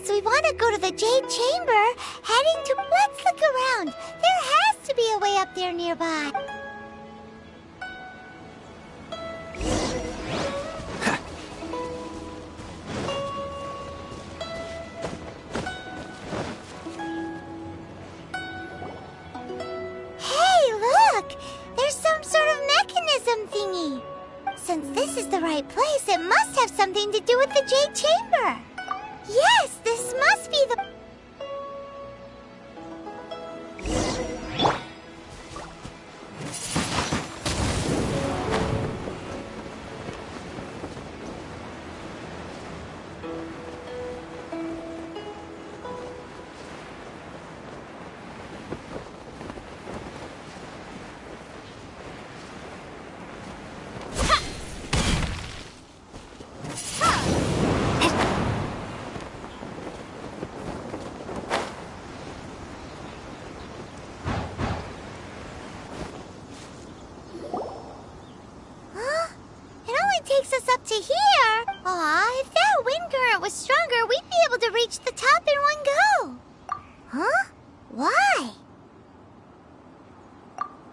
Since we want to go to the Jade Chamber, heading to... Let's look around. There has to be a way up there nearby. Hey, look! There's some sort of mechanism thingy. Since this is the right place, it must have something to do with the Jade Chamber. Yes, this must be the... takes us up to here. Aw, if that wind current was stronger, we'd be able to reach the top in one go. Huh? Why?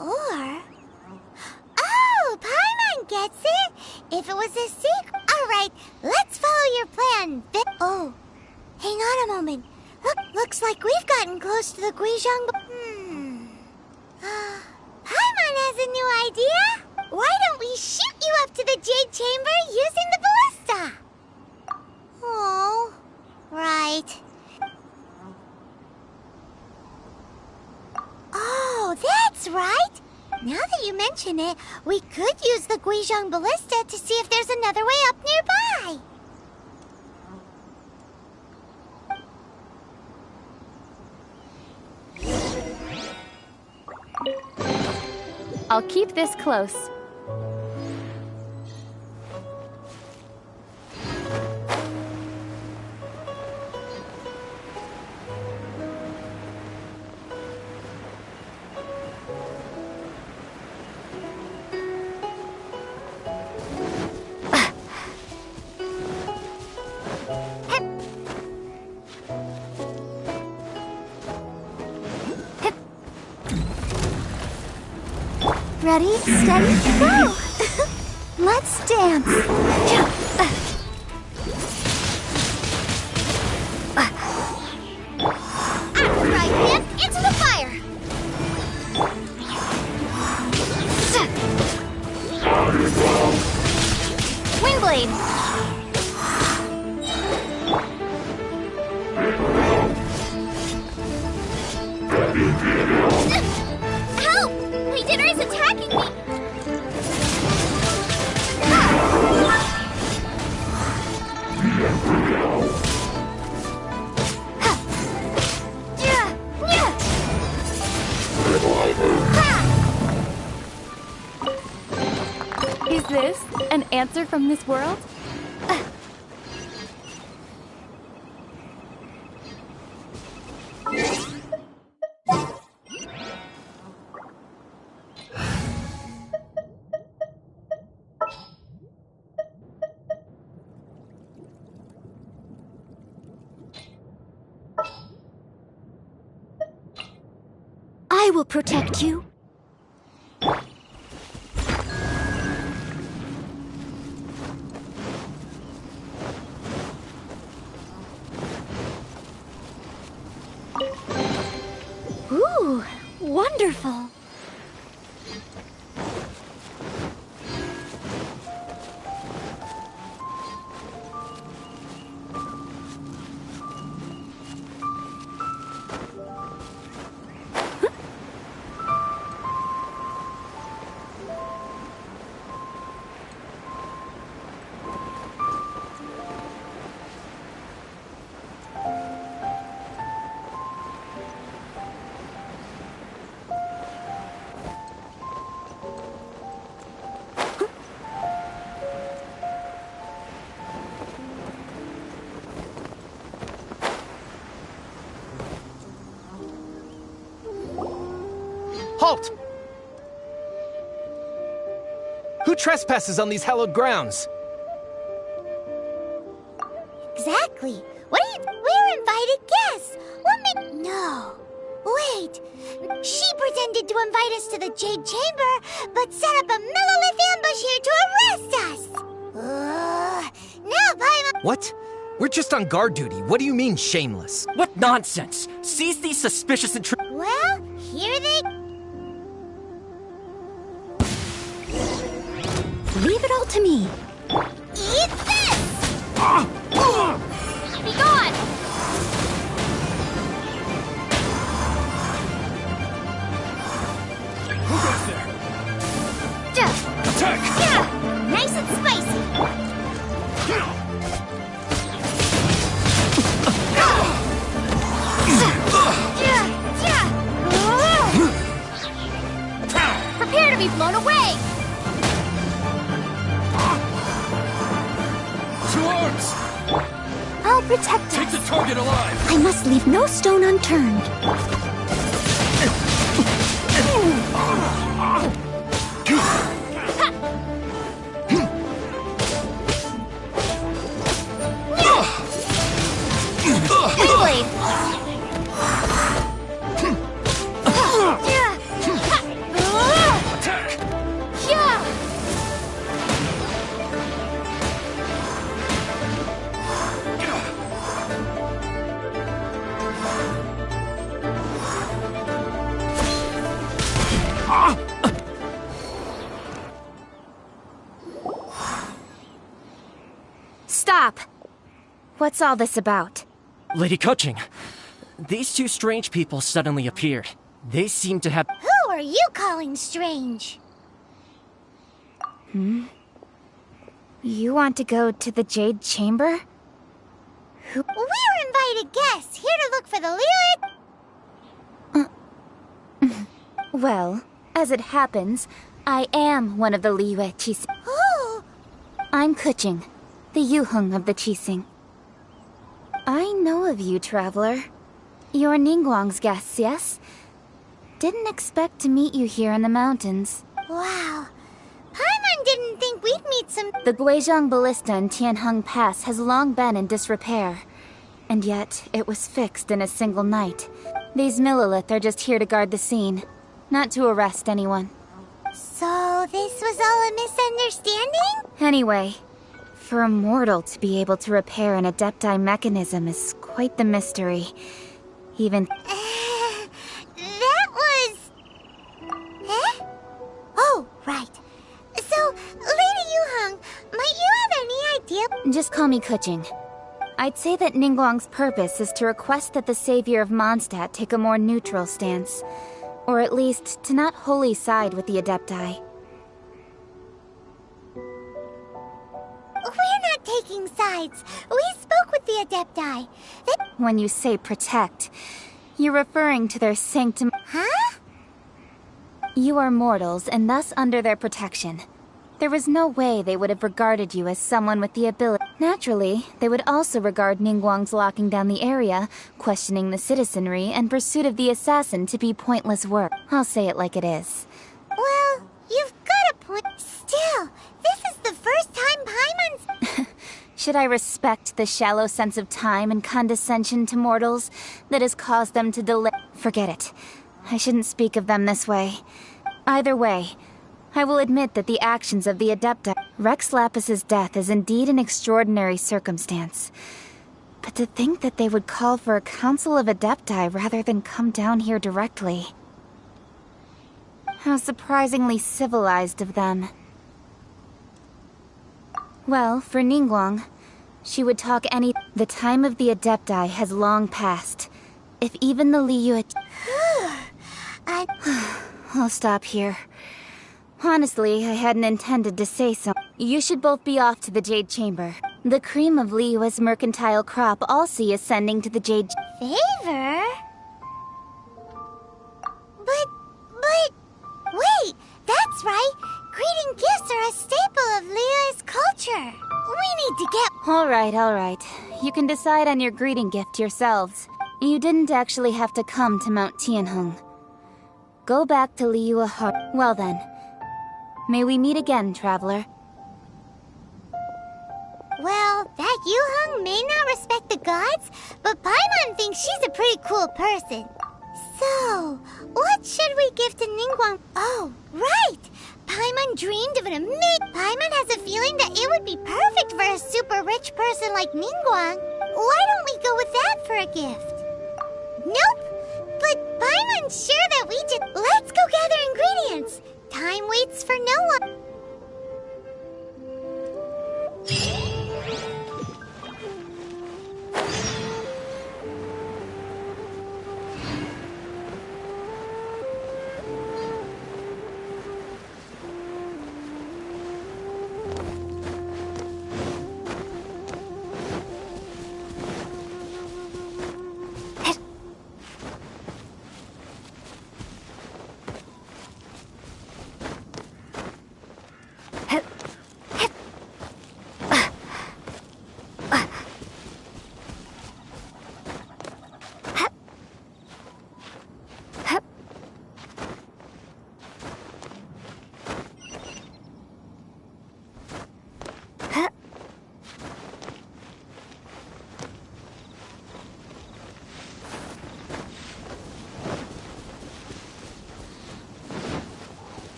Or... Oh, Paimon gets it. If it was a secret... Alright, let's follow your plan. Oh, hang on a moment. Looks like we've gotten close to the Guizhong... Paimon has a new idea. Why don't we shoot you up to the Jade Chamber using the ballista? Oh, right. Oh, that's right. Now that you mention it, we could use the Guizhong ballista to see if there's another way up nearby. I'll keep this close. Ready, steady, go! Let's dance! Right hand into the fire! Windblade! Help! Leader is attacking me! Is this an answer from this world? I will protect you. Ooh, wonderful. Halt! Who trespasses on these hallowed grounds? Exactly. We're in invited guest. What made... No. Wait. She pretended to invite us to the Jade Chamber, but set up a Millilith ambush here to arrest us. Now Paimon... What? We're just on guard duty. What do you mean, shameless? What nonsense! Seize these suspicious Well, here they... Leave it all to me. Eat this! Be gone! Who goes there? Attack! Yeah, nice and spicy. Prepare to be blown away! To arms! I'll protect Take us. the target alive! I must leave no stone unturned. Blade! Attack! Yeah! Stop! What's all this about? Lady Genshing, these two strange people suddenly appeared. They seem to have... Who are you calling strange? You want to go to the Jade Chamber? We're invited guests, here to look for the Liyue... Well, as it happens, I am one of the Liyue Qixing. Who? I'm Genshing, the Yuheng of the Qixing. I know of you, traveler. You're Ningguang's guests, yes? Didn't expect to meet you here in the mountains. Wow. Paimon didn't think we'd meet some... The Guizhong Ballista in Tianheng Pass has long been in disrepair. And yet, it was fixed in a single night. These Millilith are just here to guard the scene, not to arrest anyone. So this was all a misunderstanding? Anyway, for a mortal to be able to repair an Adepti mechanism is quite the mystery. Even... That was... Eh? Oh, right. So, Lady Yuheng, might you have any idea... Just call me Genshing. I'd say that Ningguang's purpose is to request that the savior of Mondstadt take a more neutral stance. Or at least, to not wholly side with the Adepti. We're not taking sides. We spoke with the Adepti. When you say protect, you're referring to their sanctum... Huh? You are mortals, and thus under their protection. There was no way they would have regarded you as someone with the ability. Naturally, they would also regard Ningguang's locking down the area, questioning the citizenry, and pursuit of the assassin to be pointless work. I'll say it like it is. Well, you've got a point. Still, this is the first time Paimon's... Should I respect the shallow sense of time and condescension to mortals that has caused them to delay? Forget it. I shouldn't speak of them this way. Either way, I will admit that the actions of the Adepti... Rex Lapis's death is indeed an extraordinary circumstance. But to think that they would call for a council of Adepti rather than come down here directly... How surprisingly civilized of them. Well, for Ningguang, she would talk any... The time of the Adepti has long passed. If even the Liyue... I'll stop here. Honestly, I hadn't intended to say so. You should both be off to the Jade Chamber. The cream of Liyue's mercantile crop I'll see ascending to the Jade... Favor? But... Wait, that's right. Greeting gifts are a staple of Liyue's culture. We need to get... Alright. You can decide on your greeting gift yourselves. You didn't actually have to come to Mount Tianheng. Go back to Liyue Heart. Well then, may we meet again, traveler. Well, that Yuheng may not respect the gods, but Paimon think she's a pretty cool person. So, what should we give to Ningguang? Oh, right! Paimon dreamed of an amazing... Paimon has a feeling that it would be perfect for a super rich person like Ningguang. Why don't we go with that for a gift? Nope! But Paimon's sure that we did... Let's go gather ingredients! Time waits for no one.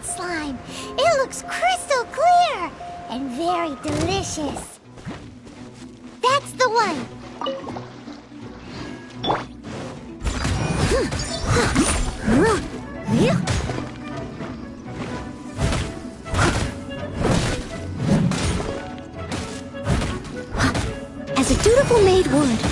Slime. It looks crystal clear and very delicious. That's the one. As a dutiful maid would.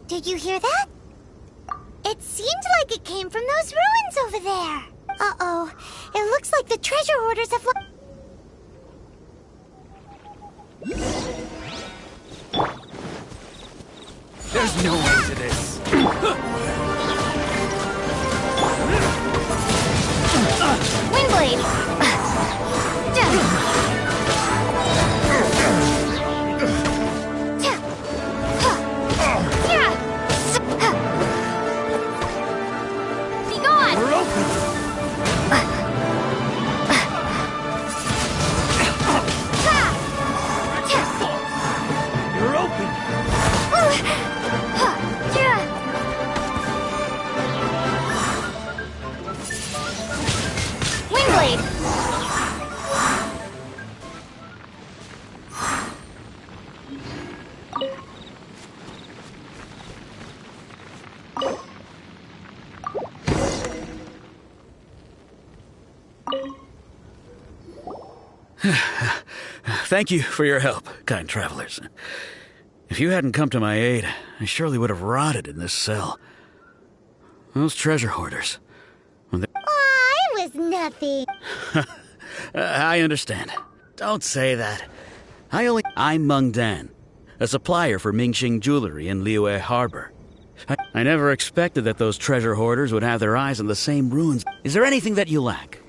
Did you hear that? It seemed like it came from those ruins over there. Uh-oh. It looks like the treasure hoarders have... There's no way to this. afraid. Thank you for your help, kind travelers. If you hadn't come to my aid, I surely would have rotted in this cell. Those treasure hoarders. Aw, it was nothing. I understand. Don't say that. I'm Meng Dan, a supplier for Mingxing jewelry in Liyue Harbor. I never expected that those treasure hoarders would have their eyes on the same ruins. Is there anything that you lack?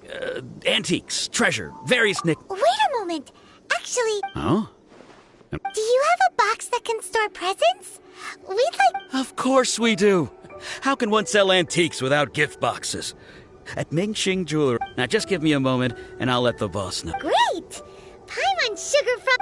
Antiques, treasure, various Wait a moment. Actually, Oh? do you have a box that can store presents? We'd like... Of course we do. How can one sell antiques without gift boxes? At Mingxing Jewelry. Now just give me a moment, and I'll let the boss know. Great! Paimon sugar from...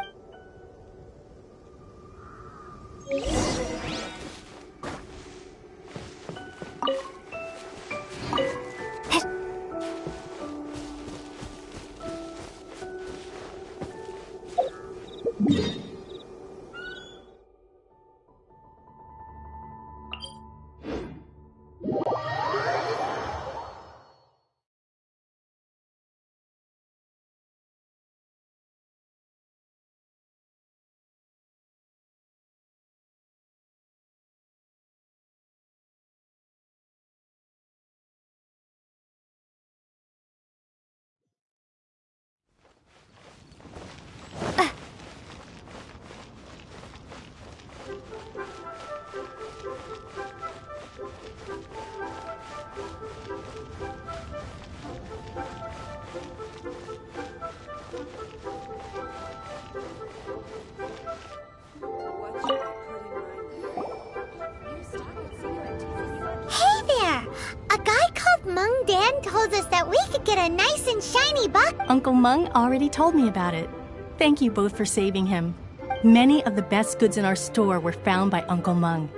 Hey there! A guy called Meng Dan told us that we could get a nice and shiny box. Uncle Meng already told me about it. Thank you both for saving him. Many of the best goods in our store were found by Uncle Meng.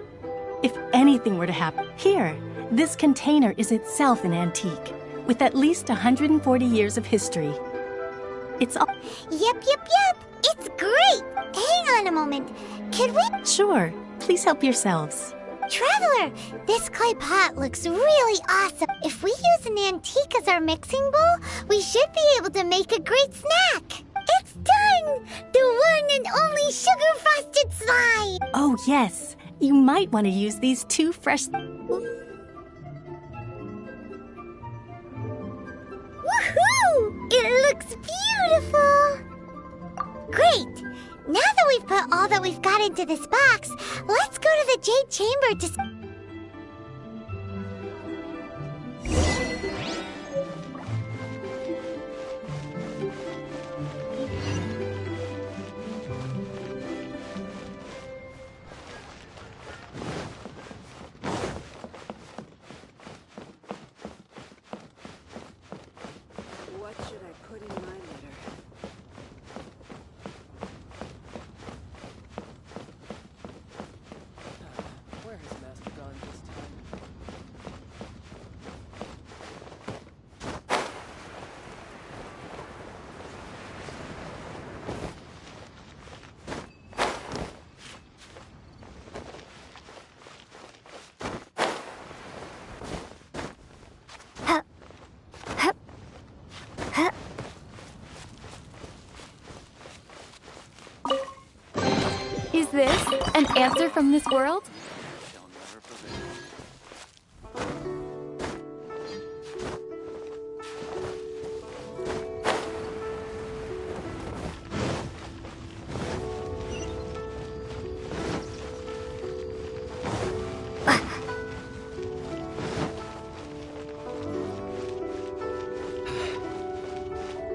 If anything were to happen, here, this container is itself an antique, with at least 140 years of history. It's all... Yep. It's great! Hang on a moment. Could we... Sure, please help yourselves. Traveler, this clay pot looks really awesome. If we use an antique as our mixing bowl, we should be able to make a great snack. It's done! The one and only sugar-frosted slide! Oh, yes. You might want to use these two fresh... Woohoo! It looks beautiful! Great! Now that we've put all that we've got into this box, let's go to the Jade Chamber to... What should I put in my letter? Where has Master gone this time? Is this an answer from this world?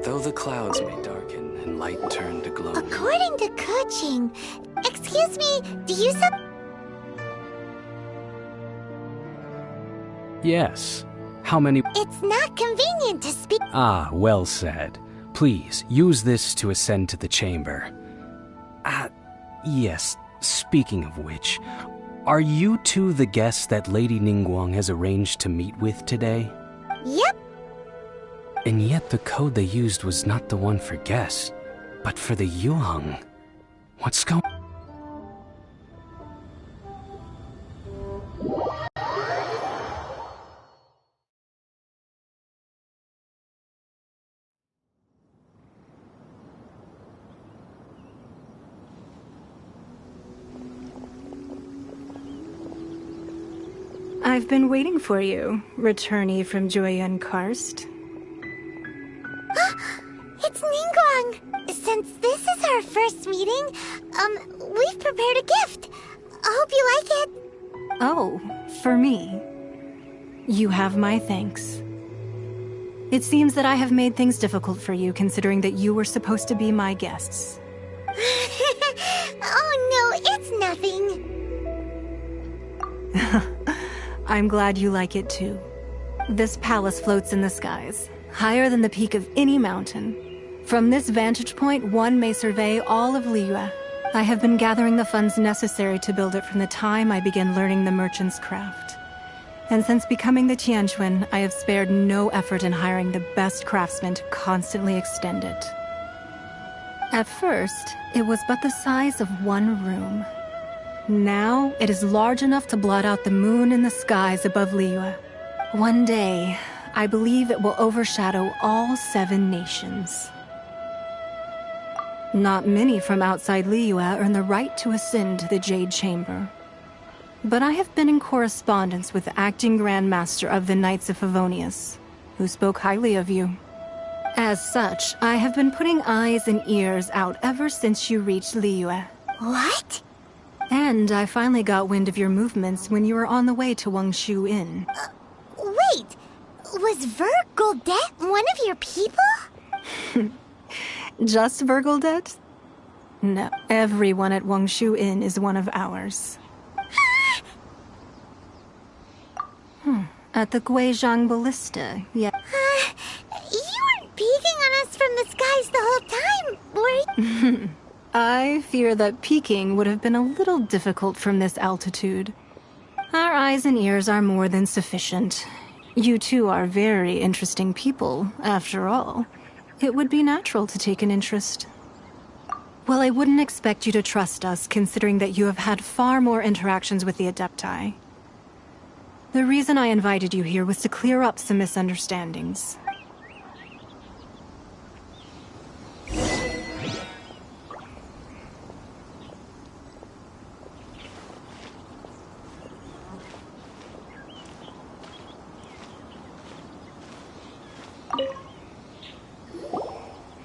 Though the clouds may darken and light turn to gloom. According to coaching, excuse me, do you sub... Yes. How many... It's not convenient to speak... Ah, well said. Please, use this to ascend to the chamber. Yes, speaking of which, are you two the guests that Lady Ningguang has arranged to meet with today? Yep. And yet the code they used was not the one for guests, but for the Yuheng. What's going on? I've been waiting for you, returnee from Joyun Karst. It's Ningguang! Since this is our first meeting, we've prepared a gift. I hope you like it. Oh, for me. You have my thanks. It seems that I have made things difficult for you, considering that you were supposed to be my guests. Oh no, it's nothing. I'm glad you like it too. This palace floats in the skies, higher than the peak of any mountain. From this vantage point, one may survey all of Liyue. I have been gathering the funds necessary to build it from the time I began learning the merchant's craft. And since becoming the Tianquan, I have spared no effort in hiring the best craftsmen to constantly extend it. At first, it was but the size of one room. Now, it is large enough to blot out the moon in the skies above Liyue. One day, I believe it will overshadow all 7 nations. Not many from outside Liyue earn the right to ascend to the Jade Chamber. But I have been in correspondence with the acting Grand Master of the Knights of Favonius, who spoke highly of you. As such, I have been putting eyes and ears out ever since you reached Liyue. What? And I finally got wind of your movements when you were on the way to Wangshu Inn. Wait, was Vergoldet one of your people? Just Vergoldet? No, everyone at Wangshu Inn is one of ours. At the Guizhang Ballista, yeah. You weren't peeking on us from the skies the whole time, were you? I fear that peeking would have been a little difficult from this altitude. Our eyes and ears are more than sufficient. You two are very interesting people, after all. It would be natural to take an interest. Well, I wouldn't expect you to trust us, considering that you have had far more interactions with the Adepti. The reason I invited you here was to clear up some misunderstandings.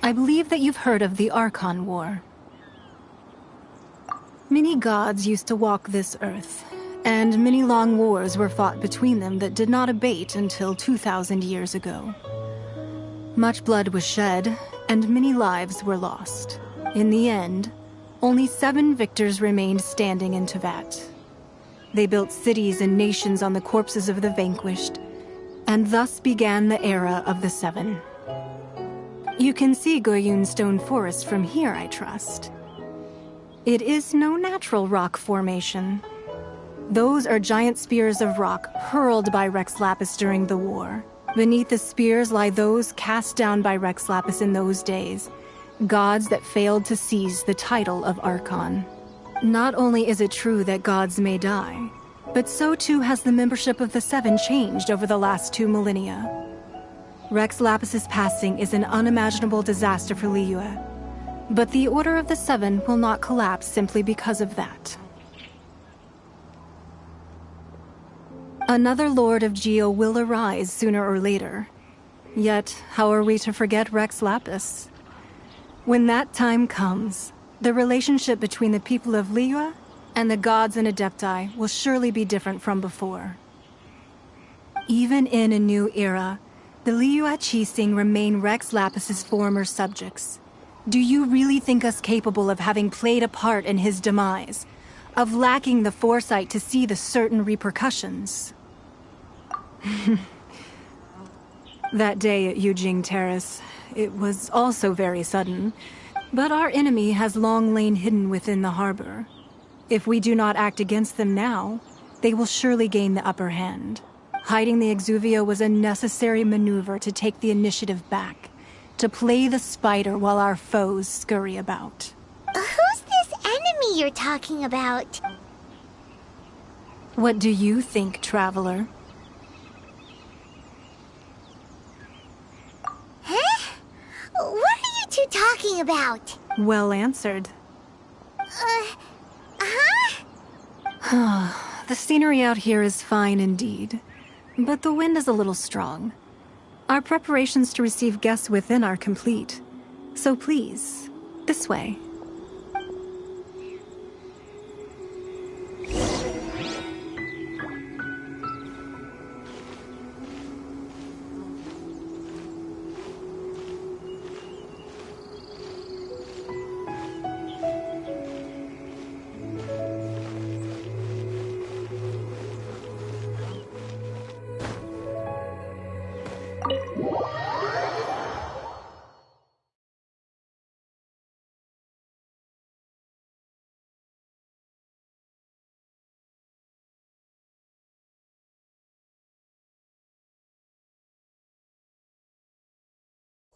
I believe that you've heard of the Archon War. Many gods used to walk this earth, and many long wars were fought between them that did not abate until 2,000 years ago. Much blood was shed, and many lives were lost. In the end, only 7 victors remained standing in Teyvat. They built cities and nations on the corpses of the vanquished, and thus began the era of the 7. You can see Goyun Stone Forest from here, I trust. It is no natural rock formation. Those are giant spears of rock hurled by Rex Lapis during the war. Beneath the spears lie those cast down by Rex Lapis in those days, gods that failed to seize the title of Archon. Not only is it true that gods may die, but so too has the membership of the 7 changed over the last 2 millennia. Rex Lapis's passing is an unimaginable disaster for Liyue, but the Order of the 7 will not collapse simply because of that. Another Lord of Geo will arise sooner or later. Yet, how are we to forget Rex Lapis? When that time comes, the relationship between the people of Liyue and the gods and Adepti will surely be different from before. Even in a new era, the Liyue Qixing remain Rex Lapis's former subjects. Do you really think us capable of having played a part in his demise? Of lacking the foresight to see the certain repercussions? That day at Yujing Terrace, it was also very sudden, but our enemy has long lain hidden within the harbor. If we do not act against them now, they will surely gain the upper hand. Hiding the Exuvia was a necessary maneuver to take the initiative back, to play the spider while our foes scurry about. Who's this enemy you're talking about? What do you think, traveler? Huh? What are you two talking about? Well answered. The scenery out here is fine indeed, but the wind is a little strong. Our preparations to receive guests within are complete, so please, this way.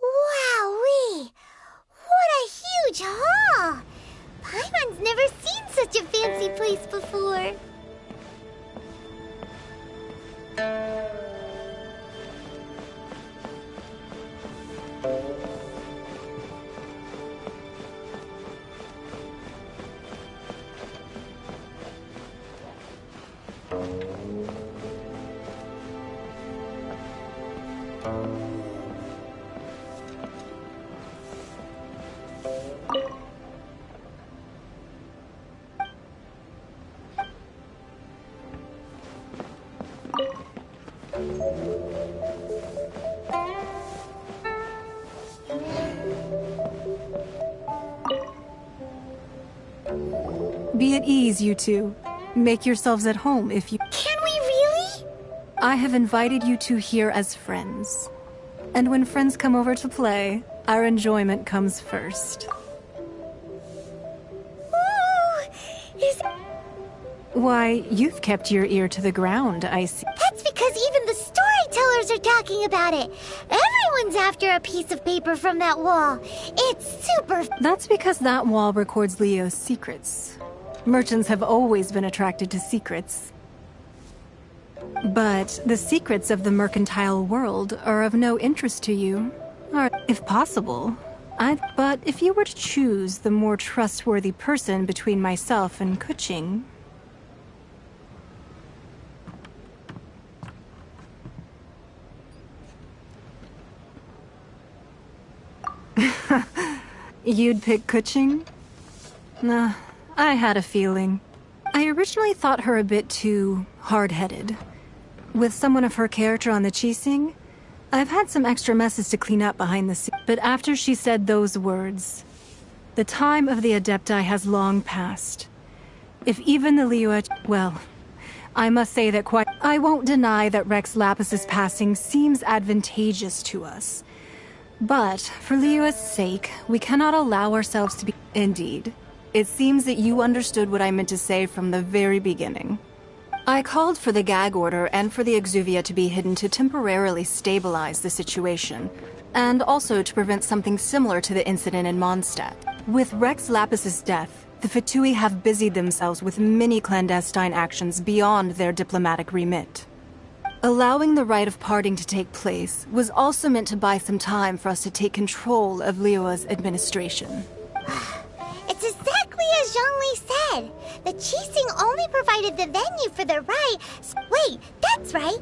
Wowee! What a huge hall! Paimon's never seen such a fancy place before. Be at ease, you two. Make yourselves at home if you... Can we really? I have invited you two here as friends. And when friends come over to play, our enjoyment comes first. Ooh, is... Why, you've kept your ear to the ground, I see. That's because even the storytellers are talking about it. Everyone's after a piece of paper from that wall. It's super... That's because that wall records Leo's secrets. Merchants have always been attracted to secrets. But the secrets of the mercantile world are of no interest to you. Or, if possible, But if you were to choose the more trustworthy person between myself and Genshing... You'd pick Genshing? Nah, I had a feeling. I originally thought her a bit too hard-headed. With someone of her character on the Qixing, I've had some extra messes to clean up behind the scenes. But after she said those words, the time of the Adepti has long passed. If even the Liyue... Well, I must say that I won't deny that Rex Lapis's passing seems advantageous to us. But, for Liyue's sake, we cannot allow ourselves to be... Indeed. It seems that you understood what I meant to say from the very beginning. I called for the gag order and for the Exuvia to be hidden to temporarily stabilize the situation, and also to prevent something similar to the incident in Mondstadt. With Rex Lapis's death, the Fatui have busied themselves with many clandestine actions beyond their diplomatic remit. Allowing the rite of parting to take place was also meant to buy some time for us to take control of Liyue's administration. It's exactly as Zhongli said. The Qixing only provided the venue for the rite. Wait, that's right.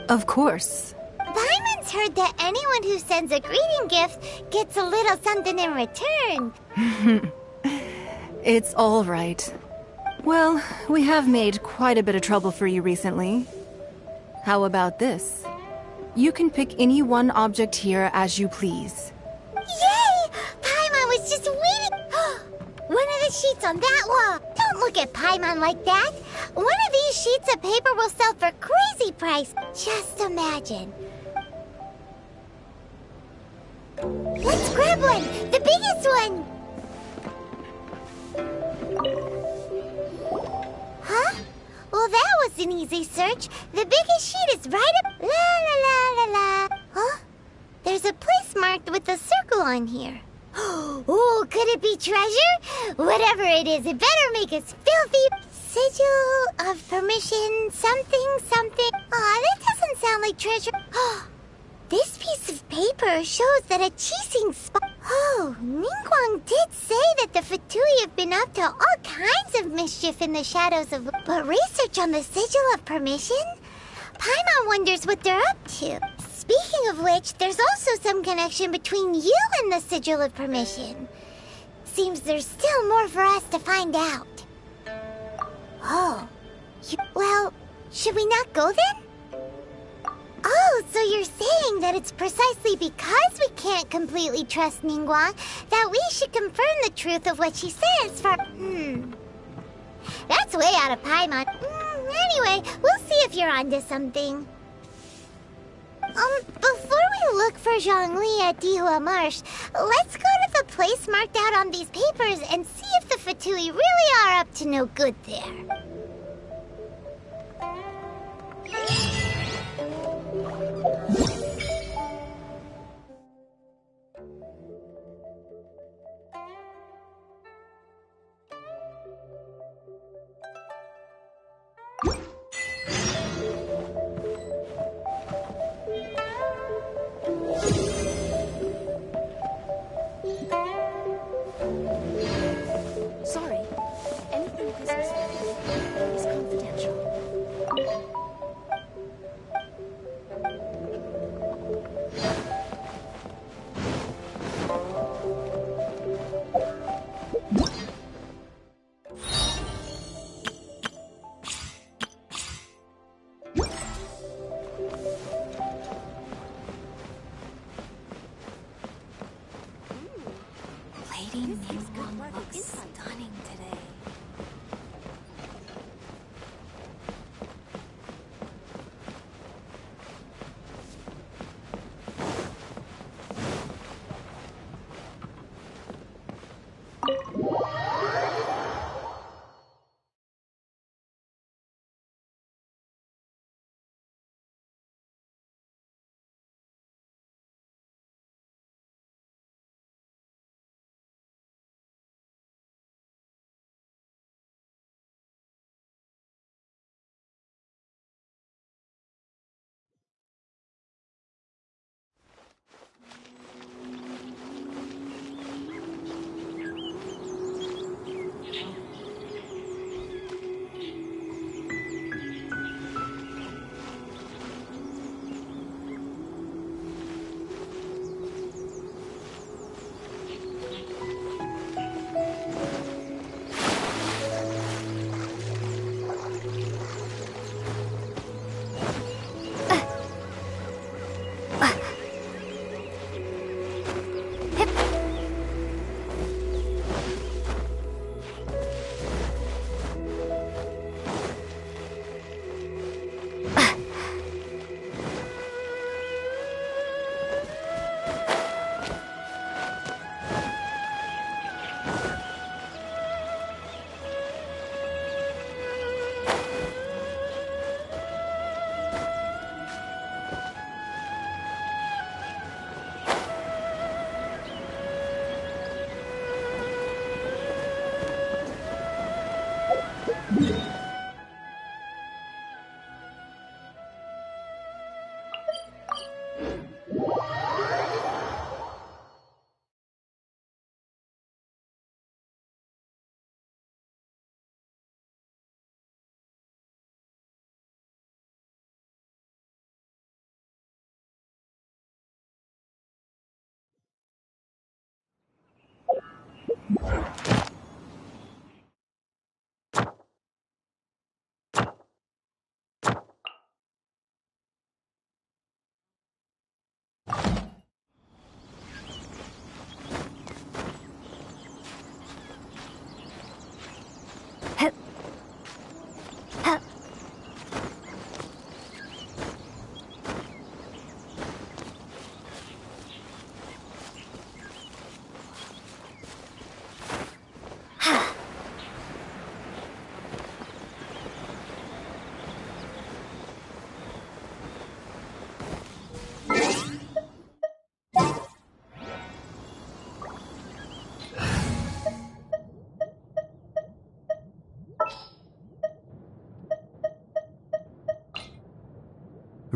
Of course. Paimon's heard that anyone who sends a greeting gift gets a little something in return. It's all right. Well, we have made quite a bit of trouble for you recently. How about this? You can pick any one object here as you please. Yay! Paimon was just waiting. One of the sheets on that wall. Don't look at Paimon like that. One of these sheets of paper will sell for crazy price. Just imagine. Let's grab one. The biggest one. Huh? Well, that was is an easy search. The biggest sheet is right up. La la la la la. Huh? There's a place marked with a circle on here. Oh, could it be treasure? Whatever it is, it better make us filthy. Sigil of permission, something, something. Aw, that doesn't sound like treasure. This piece of paper shows that a cheating spot. Oh, Ningguang did say that the Fatui have been up to all kinds of mischief in the shadows of. But research on the Sigil of Permission? Paimon wonders what they're up to. Speaking of which, there's also some connection between you and the Sigil of Permission. Seems there's still more for us to find out. Oh. Well, should we not go then? Oh, so you're saying that it's precisely because we can't completely trust Ningguang that we should confirm the truth of what she says for... That's way out of Paimon. Anyway, we'll see if you're onto something. Before we look for Zhongli at Dihua Marsh, let's go to the place marked out on these papers and see if the Fatui really are up to no good there. Sorry. Anything business-related is confidential. Lady Ningguang looks stunning today.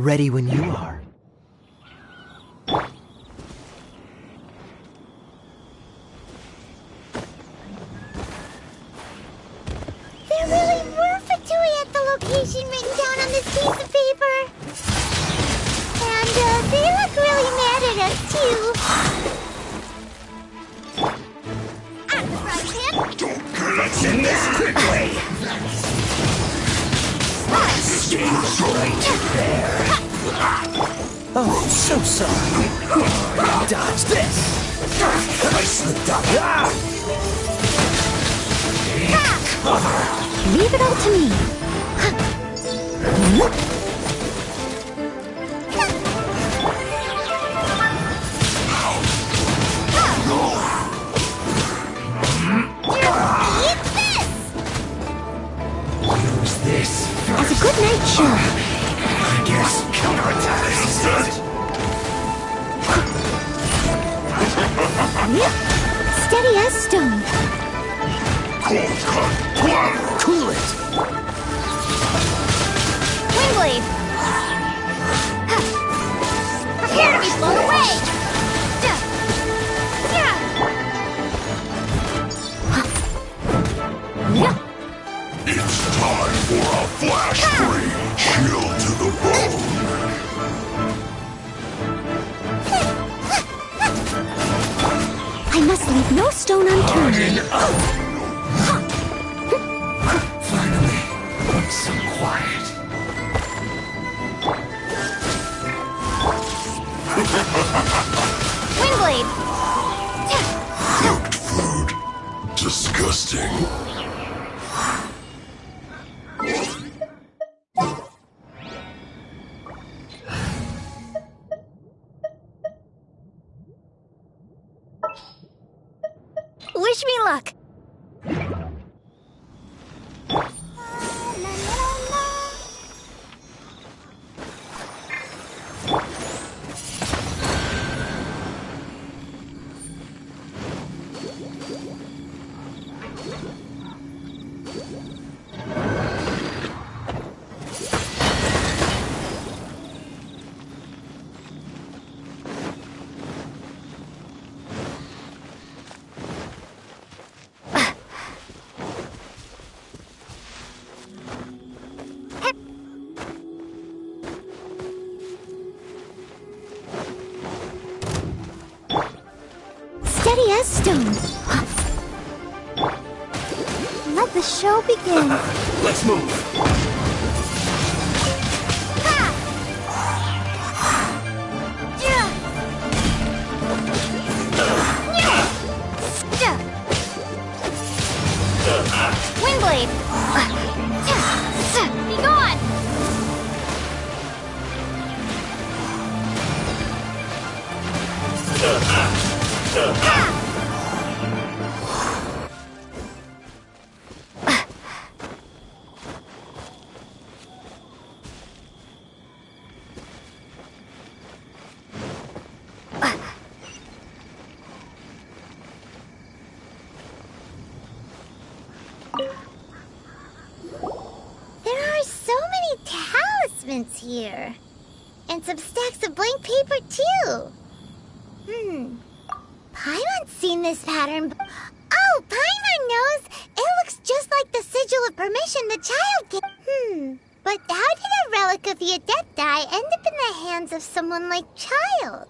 Ready when you are. There really were Fatui at the location written down on this piece of paper. And they look really mad at us, too. At the front hand. Don't get us in this quickly! Oh, so sorry. Dodge this! I slipped up. Leave it all to me. Use this As a good night show. I guess counterattack is good. Steady as stone. Cold cut. Cool it! Windblade. Prepare to be blown away. It's time for a flash-free chill to the bone. I must leave no stone unturned. Finally, some quiet. Windblade. Cooked food. Disgusting. Wish me luck. Steady as stone. Let the show begin. Let's move. Windblade. Be gone. There are so many talismans here. And some stacks of blank paper, too. Paimon's seen this pattern. Oh, Paimon knows! It looks just like the sigil of permission the child gave. But how did a relic of the Adepti end up in the hands of someone like Child?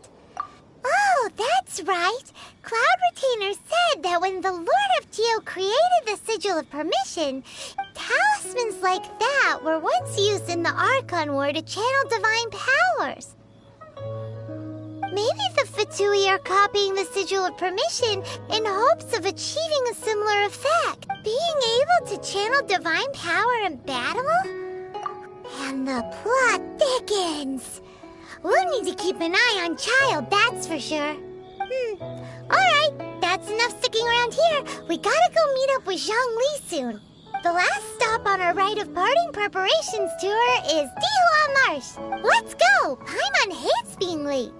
Oh, that's right. Cloud Retainer said that when the Lord of Geo created the Sigil of Permission, talismans like that were once used in the Archon War to channel divine powers. Maybe the Fatui are copying the Sigil of Permission in hopes of achieving a similar effect. Being able to channel divine power in battle? And the plot thickens. We'll need to keep an eye on Child, that's for sure. Alright, that's enough sticking around here. We gotta go meet up with Zhang Li soon. The last stop on our rite of parting preparations tour is Dihua Marsh. Let's go! Paimon hates being late.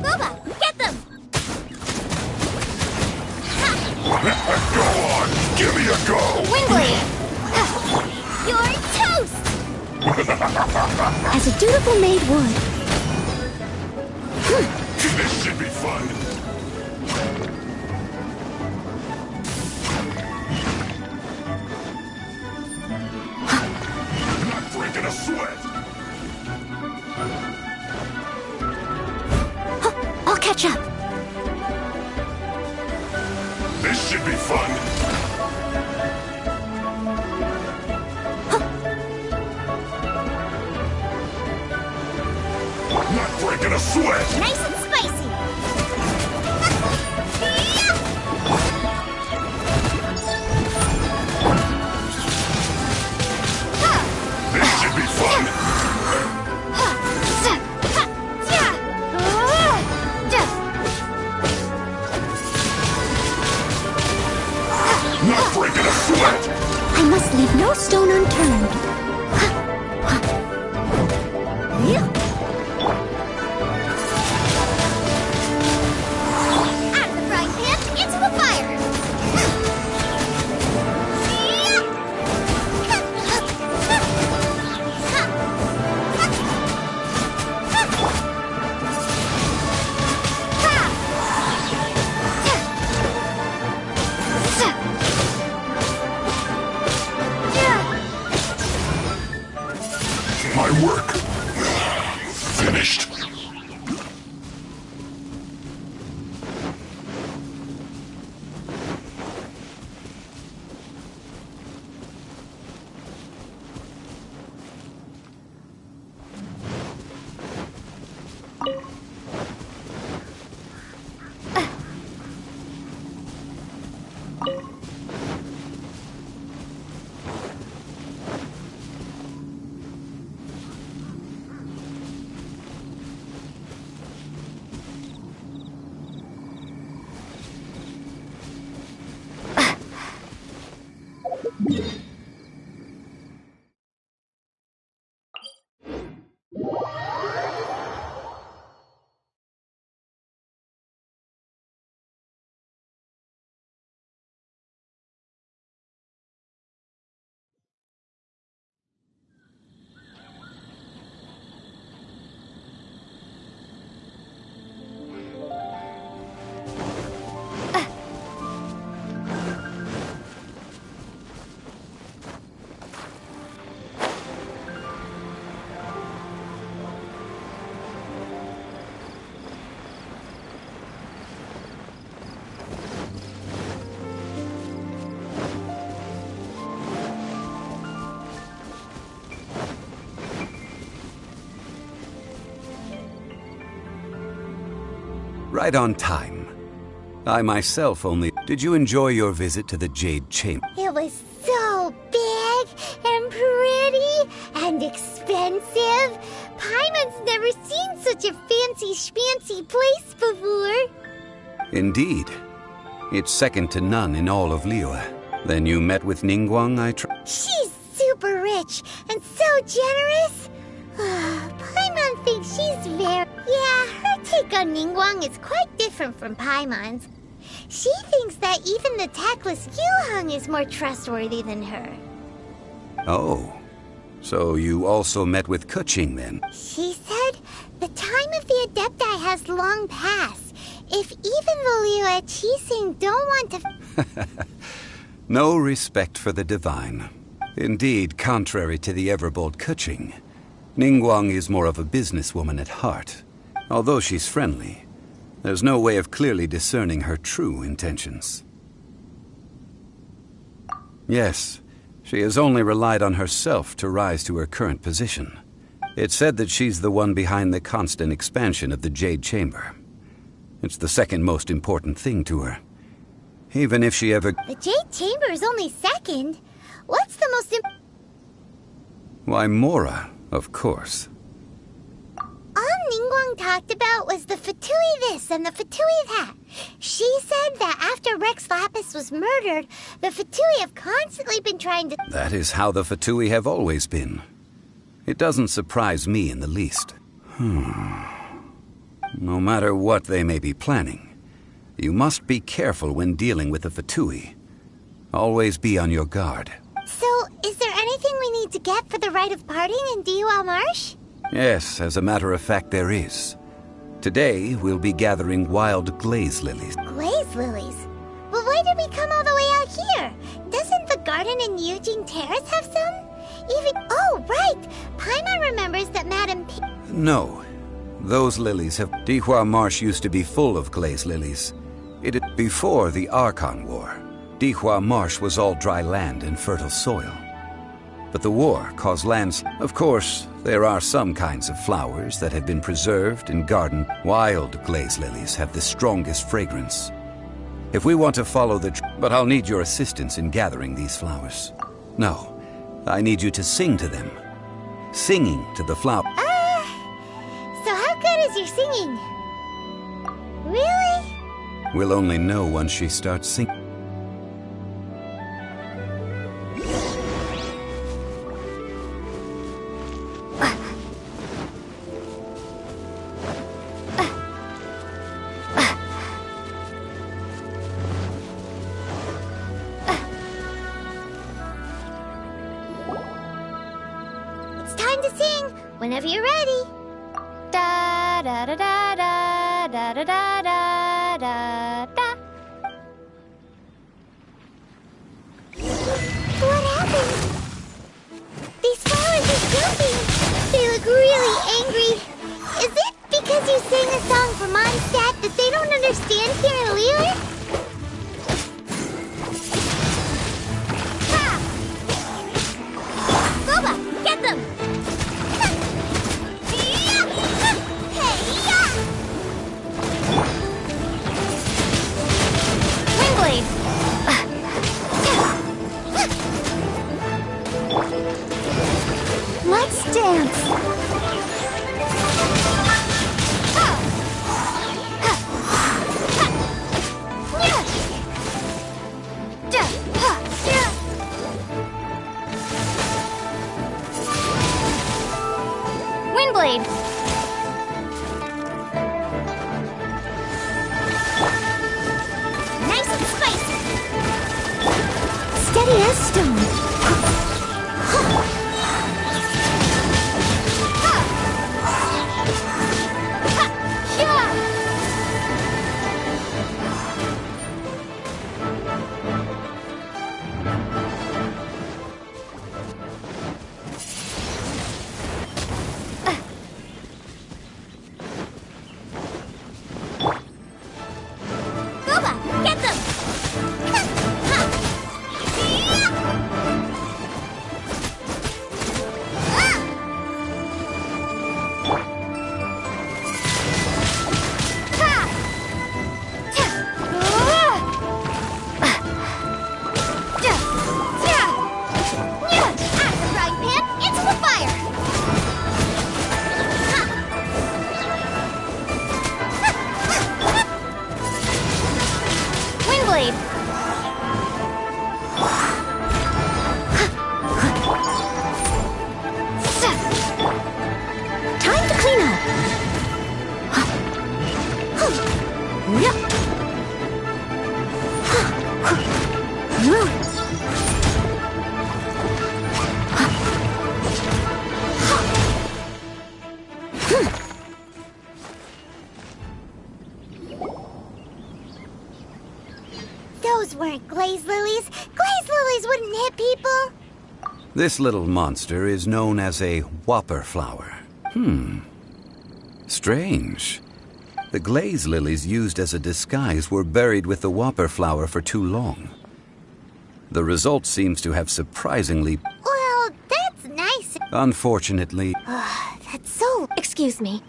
Boba, get them! Go on! Give me a go! Windblade! You're toast! As a dutiful maid would. This should be fun! Not breaking a sweat! I'll catch up. This should be fun! Not breaking a sweat! Nice and spicy! This should be fun! Not breaking a sweat! I must leave no stone unturned. Out of the frying pan, into the fire! My work finished. Right on time. I myself only... Did you enjoy your visit to the Jade Chamber? It was so big and pretty and expensive. Paimon's never seen such a fancy schmancy place before. Indeed. It's second to none in all of Liyue. Then you met with Ningguang, She's super rich and so generous. Paimon thinks she's very... Yeah, her take on Ningguang is quite different from Paimon's. She thinks that even the tactless Yuheng is more trustworthy than her. Oh. So you also met with Keqing then? She said the time of the Adepti has long passed. If even the Liyue Qixing don't want to... No respect for the divine. Indeed, contrary to the ever-bold Keqing, Ningguang is more of a businesswoman at heart. Although she's friendly, there's no way of clearly discerning her true intentions. Yes, she has only relied on herself to rise to her current position. It's said that she's the one behind the constant expansion of the Jade Chamber. It's the second most important thing to her. Even if she ever... The Jade Chamber is only second. What's the most Why, Mora, of course. All Ningguang talked about was the Fatui this and the Fatui that. She said that after Rex Lapis was murdered, the Fatui have constantly been trying to... That is how the Fatui have always been. It doesn't surprise me in the least. No matter what they may be planning, You must be careful when dealing with the Fatui. Always be on your guard. So, is there anything we need to get for the rite of parting in Diwa Marsh? Yes, as a matter of fact, there is. Today, we'll be gathering wild glaze lilies. Glaze lilies? Well, why did we come all the way out here? Doesn't the garden in Eugene Terrace have some? Oh, right! Paimon remembers that Madame P... No. Those lilies have... Dihua Marsh used to be full of glaze lilies. Before the Archon War. Dihua Marsh was all dry land and fertile soil. But the war caused lands... Of course, there are some kinds of flowers that have been preserved and gardened. Wild glaze lilies have the strongest fragrance. If we want to follow the... But I'll need your assistance in gathering these flowers. No, I need you to sing to them. Singing to the flower... So how good is your singing? Really? We'll only know once she starts singing. Whenever you're ready. Da da da da da da da da da da da. What happened? These flowers are jumping. They look really angry. Is it because you sang a song for Mondstadt that they don't understand here in Liyue? Ha! Boba, get them! Let's dance. Windblade. Nice and spicy. Steady as stone. Those weren't glaze lilies. Glaze lilies wouldn't hit people. This little monster is known as a whopper flower. Strange. The glaze lilies used as a disguise were buried with the whopper flower for too long. The result seems to have surprisingly... Well, that's nice. Unfortunately... That's so... Excuse me.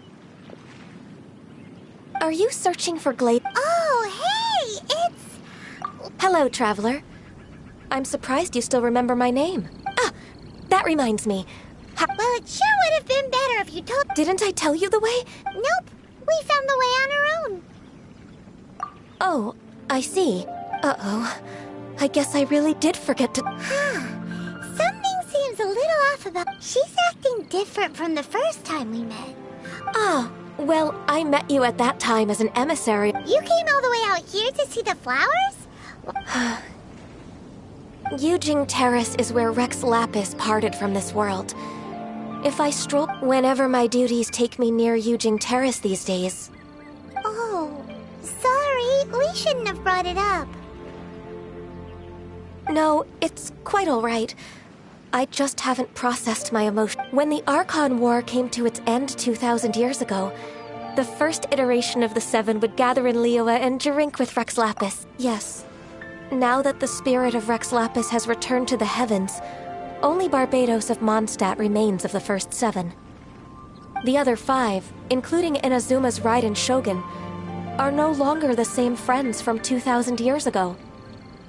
Are you searching for glaze... Oh, hey! It's... Hello, traveler. I'm surprised you still remember my name. Ah, that reminds me. Well, it sure would have been better if you told... Didn't I tell you the way? Nope. We found the way on our own. Oh, I see. Uh-oh. I guess I really did forget to... Something seems a little off about... She's acting different from the first time we met. Ah, Well, I met you at that time as an emissary. You came all the way out here to see the flowers? Yujing Terrace is where Rex Lapis parted from this world. If I stroll whenever my duties take me near Yujing Terrace these days. Oh, sorry. We shouldn't have brought it up. No, it's quite all right. I just haven't processed my emotion. When the Archon War came to its end 2,000 years ago, the first iteration of the Seven would gather in Liyue and drink with Rex Lapis. Yes. Now that the spirit of Rex Lapis has returned to the heavens, only Barbados of Mondstadt remains of the first 7. The other 5, including Inazuma's Raiden Shogun, are no longer the same friends from 2,000 years ago.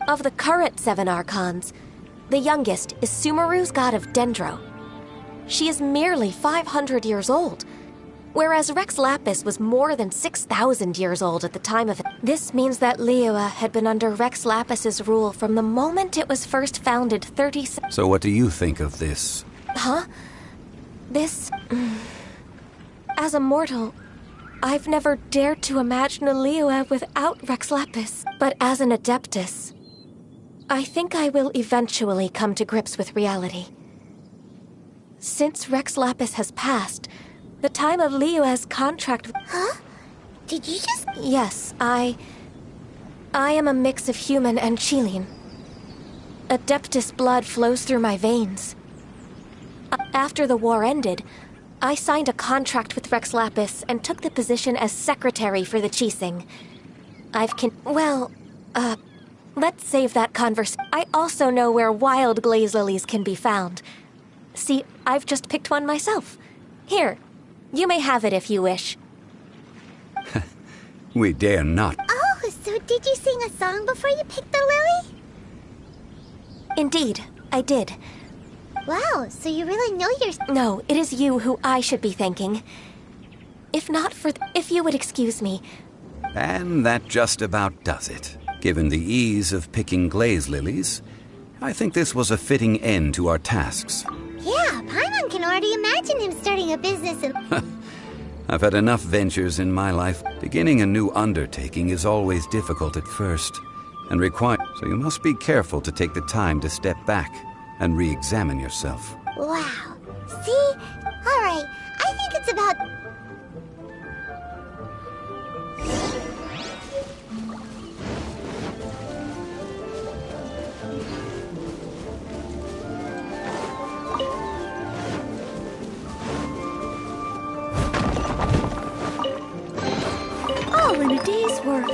Of the current 7 Archons, the youngest is Sumeru's god of Dendro. She is merely 500 years old, whereas Rex Lapis was more than 6,000 years old at the time of it. This means that Liyue had been under Rex Lapis's rule from the moment it was first founded 37. So what do you think of this? Huh? This... As a mortal, I've never dared to imagine a Liyue without Rex Lapis. But as an Adeptus, I think I will eventually come to grips with reality. Since Rex Lapis has passed, the time of Liyue's contract... Huh? Did you just... Yes, I am a mix of human and Chilean. Adeptus blood flows through my veins. After the war ended, I signed a contract with Rex Lapis and took the position as secretary for the Qixing. Let's save that conversation. I also know where wild glaze lilies can be found. See, I've just picked one myself. Here, you may have it if you wish. We dare not. Oh, so did you sing a song before you picked the lily? Indeed, I did. Wow, so you really know your... No, it is you who I should be thanking. If not for... if you would excuse me. And that just about does it. Given the ease of picking glaze lilies, I think this was a fitting end to our tasks. Yeah, Paimon can already imagine him starting a business and... I've had enough ventures in my life. Beginning a new undertaking is always difficult at first, and required, so you must be careful to take the time to step back and re-examine yourself. Wow. See? Alright, I think it's about... All in a day's work.